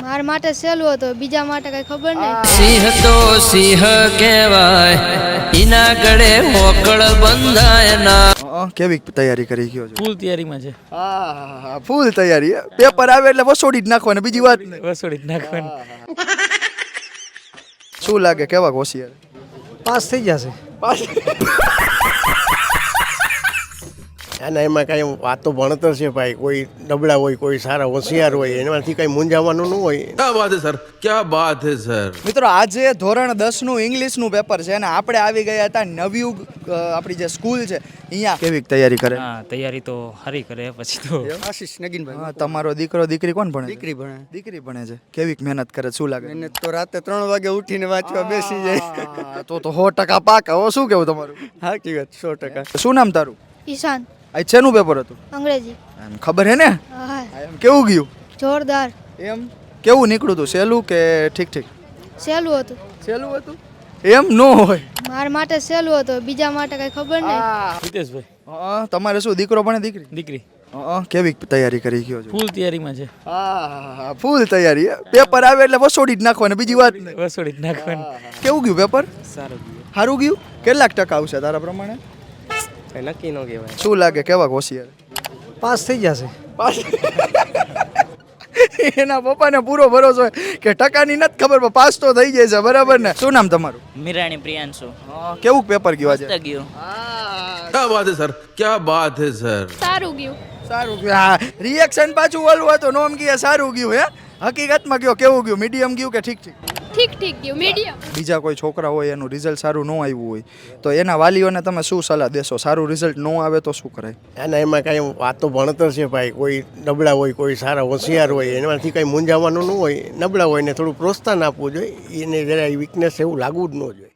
મારા માટે સહેલું હતું, બીજા માટે કઈ ખબર નહીં. સિંહ તો સિંહ કહેવાય, એના ગળે મોકળ બંધાય ના. કેવી તૈયારી કરી ગયો છો? ફૂલ તૈયારીમાં છે. હા, ફૂલ તૈયારી. પેપર આવે એટલે વસોડી જ નાખવાની, બીજી વાત નહીં. વસોડી જ નાખવાની. શું લાગે કેવા હોશિયાર? પાસ થઈ જશે. અને એમાં કાંઈ વાત તો ભણતર છે ભાઈ. કોઈ નબળા હોય, કોઈ સારા હોશિયાર હોય, એનામાંથી કંઈ મૂંઝાવાનું ન હોય. क्या बात है सर, क्या बात है सर. મિત્રો, આજે ધોરણ 10 નું ઇંગ્લિશનું પેપર છે અને આપણે આવી ગયા હતા નવયુગ આપણી જે સ્કૂલ છે અહીંયા. કેવી તૈયારી કરે? હા, તૈયારી તો સારી કરે. પછી તો આશીષ નગીનભાઈ. તમારો દીકરો દીકરી કોણ ભણે? દીકરી ભણે. દીકરી ભણે છે. કેવી મહેનત કરે? શું લાગે? એને તો રાતે 3 વાગે ઉઠીને વાંચવા બેસી જાય. તો 100% પાકા. હવે શું કેવું તમારું? સાચી વાત, 100%. શું નામ તારું? ઈશાન. આ છેનું પેપર હતું? અંગ્રેજી. એમ ખબર હે ને? હા, એમ કેવું ગયું? જોરદાર. એમ કેવું નીકળ્યું હતું? સહેલું કે ઠીક ઠીક? સહેલું હતું. સહેલું હતું? એમ નો હોય. મારા માટે સહેલું હતું, બીજા માટે કઈ ખબર નહીં. હિતેશભાઈ. તમારે શું દીકરો ભણે દીકરી? દીકરી. કેવી તૈયારી કરી ગયો છો? ફૂલ તૈયારીમાં છે. હા, ફૂલ તૈયારી. પેપર આવે એટલે વસોડી જ નાખવાની, બીજી વાત નહીં. વસોડી જ નાખવાની. કેવું ગયું પેપર? સારું. સારું ગયું? કેટલાક ટકા આવશે તારા પ્રમાણે? નક્કી ન કહેવાય. શું લાગે કેવા હોશિયાર? પાસ થઈ જશે. એના પપ્પાને પૂરો ભરોસો હોય કે ટકાની નથી ખબર પણ પાસ તો થઈ જાય છે, બરાબર ને? શું નામ તમારું? મીરાણી પ્રિયાંશુ. કેવું પેપર ગયું આજે? મસ્ત ગયું. क्या बात है सर, क्या बात है सर. સારું ગયું. સારું ગયું. હા, રિએક્શન પાછું ઓલું હતું, નોમ કે સારું ગયું. હે, હકીકતમાં કયો કેવું ગયું? મીડિયમ ગયું કે ઠીક ઠીક? ઠીક ગયું, મીડિયમ. બીજા કોઈ છોકરા હોય એનું રિઝલ્ટ સારું ન આવ્યું હોય તો એના વાલીઓને તમે શું સલાહ દેશો? સારું રિઝલ્ટ ન આવે તો શું કરાય? અને એમાં કાંઈ વાત તો ભણતર છે ભાઈ. કોઈ નબળા હોય, કોઈ સારા હોશિયાર હોય, એનામાંથી કંઈ મૂંઝાવાનું ન હોય. નબળા હોય ને થોડું પ્રોત્સાહન આપવું જોઈએ. એને જરા વીકનેસ એવું લાગવું જ ન જોઈએ.